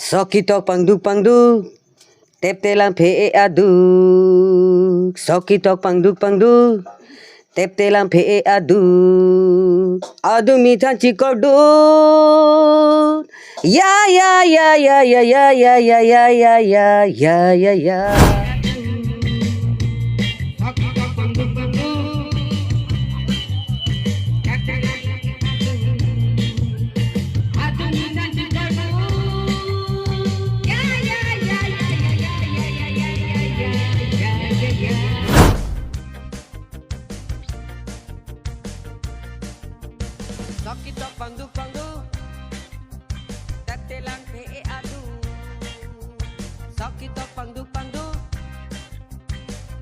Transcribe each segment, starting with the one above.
Sokitok pangduk tep telang phe aduk. Sokitok pangduk tep telang phe aduk. Aduk mithan cikodut. Ya ya ya ya ya ya ya ya ya ya ya ya ya ya. Sokitok pangduk tep telang phe aduk. Sokitok pangduk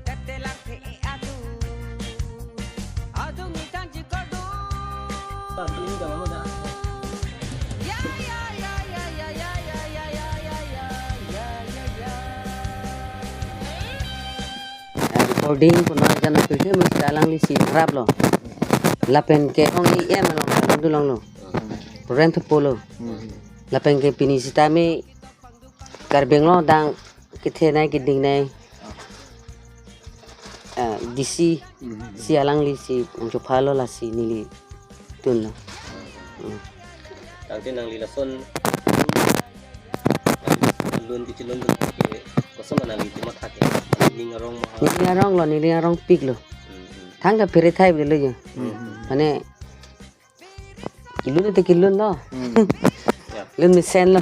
tep telang phe aduk. Aduk mithan cikodut. Ini gak mau dah. Ya ya ya ya ya ya ya ya ya ya ya ya ya ya. Recording puno jana pilhe mesti alang li si rap lo. Lapen ke ong i em lo dulong lo. Rent polo. Lapen ke pini sitame karbeng lo dang kithe nai kiding nai. Disi si alang li si unjo phalo la si nili tun lo. Tangte nang lila son lun dicilun dun kosong nang liti matak ya ningarong mahal Nili arong pig lo. Thangga pere thai bele yo. Mane kilun te kilun lo. Lun misen lo.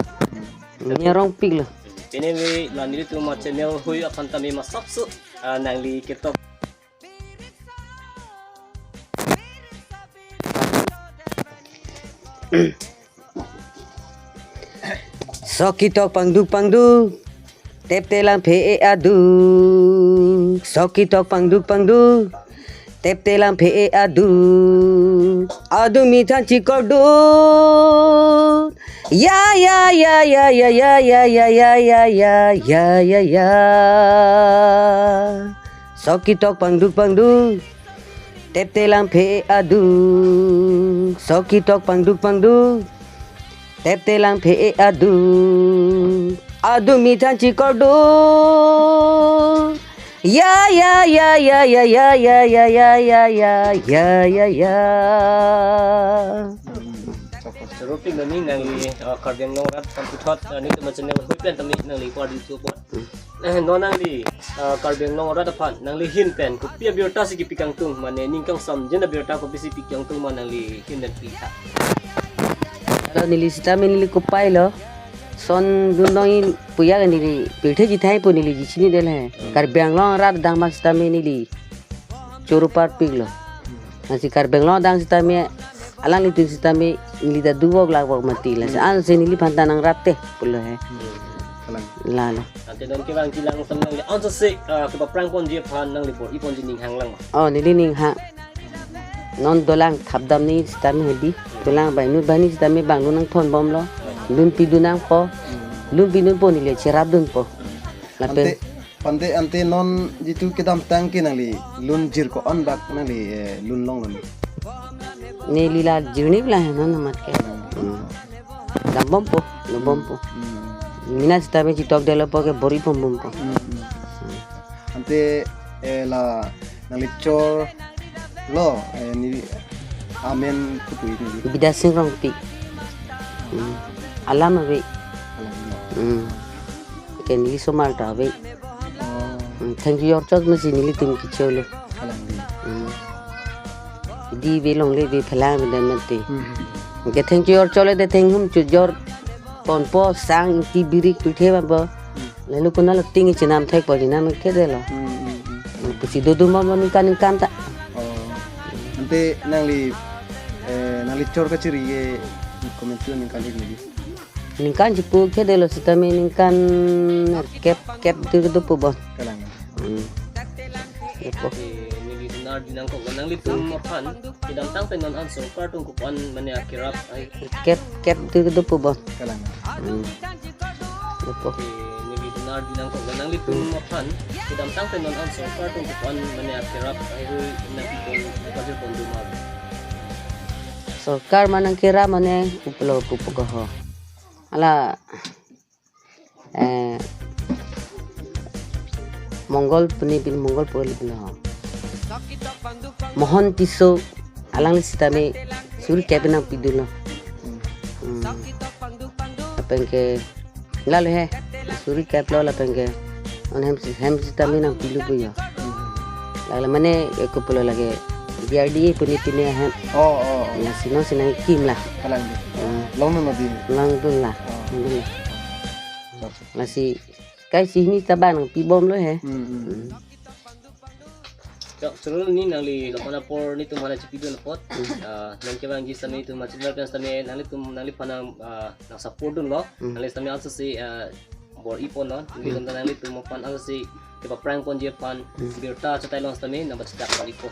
Nili arong pig lo. Pene we la nili tu ma channel hui apan tami ma sapsu nang li ketok Sokitok pangduk tep telang phe aduk. Sokitok pangduk tep telang phe aduk. Aduk mithan cikodut. Ya ya ya ya ya ya ya ya ya ya ya ya ya ya. Sokitok pangduk tep telang phe aduk. Sokitok pangduk tep telang phe aduk. Aduk mithan cikodut. Ya ya ya ya ya ya ya ya ya ya ya ya ya ya. Seroping nang nang li karbeng nong rat kamputot ni tu ma channel hui pen tami nang li kwa di tu bot no nang li karbeng nong rat apan nang li hin pen ku pia biota si pikang tung mane ningkang sam jena biota ko bisi pikang tung man nang li hin dan pita. Kalau nili sitame nili kupai lo. Son dunoi puya nili pilthe jithai pu nili jichini del hai. Karbeng lo rat dang mas sitame nili churupar pig lo. Nasi karbeng lo dang sitame alang itu sitame nili da duwog lagwag mati la. An se nili pantanang rat teh pulo hai. Lalo. Ante don ke bang jilang sam nang li on se ke prang pon je phan nang li por ipon jining hang lang. Oh nili ning ha. Non dolang thabdam ni sitame hedi. Dolang bai nu bani sitame bang nang thon bom lo. Lun pidunang po. Lun pidun po nili cerap dun po. Lape. Ante non jitu kedam tangki nali lun jir ko on bak nali lun long lun. Ni lila jirni bla non mat ke. Dambom po. Mina sitame citok delo po ke bori pom po. Ante la nali chor lo ni amen kutu ini. Bidasing rong pi. Alam abe. Ken ni somal ta abe. Thank you your chot masi nili tim ki cholo. Di belong le be phalang be dan mate. Ke thank you your chole de thank hum chu jor pon po sang ti birik pithe ba. Lalu kuna lo tingi chinam thek po jinam ke de lo. Pusi do ma ma kan ta. Ante nali chor ka ciri ye komentu ning kali ni. Ningkan jipu ke de lo sitame ningkan kep tu po ba. Kalang. Nili dinar dinang ko nang li tu ma phan kidam tang pen non answer kartung ko pan mane akirap ai Kep tu po ba. Kalang. Opo. nili dinar dinang ko nang li tu ma phan kidam tang pen non answer kartung ko pan mane akirap ai hui na pipon kaje pon du ma. So kar manang kira mane kupulo ho. Ala Mongol pun Mongol boleh pun mohon tiso alang sitame suri kebena pidulo apa ke lalu he suri keblo la pengke on hem sitame nang pilu puya lalu mana aku perlu lagi biar dia pun itu ni hem ya sino sinang kim lah kalang di long no di lang tu lah masih cái sini taban pi bom lo he Seluruh ni nangli lokana por ni tu mana cipido na pot nang kebang ji sami tu macam mana sami nangli panang nang support dun lo nangli sami also si bor ipon lo nangli tu mo pan also si tiba prank pon je pan biar ta cetai long sami nang baca tak ipo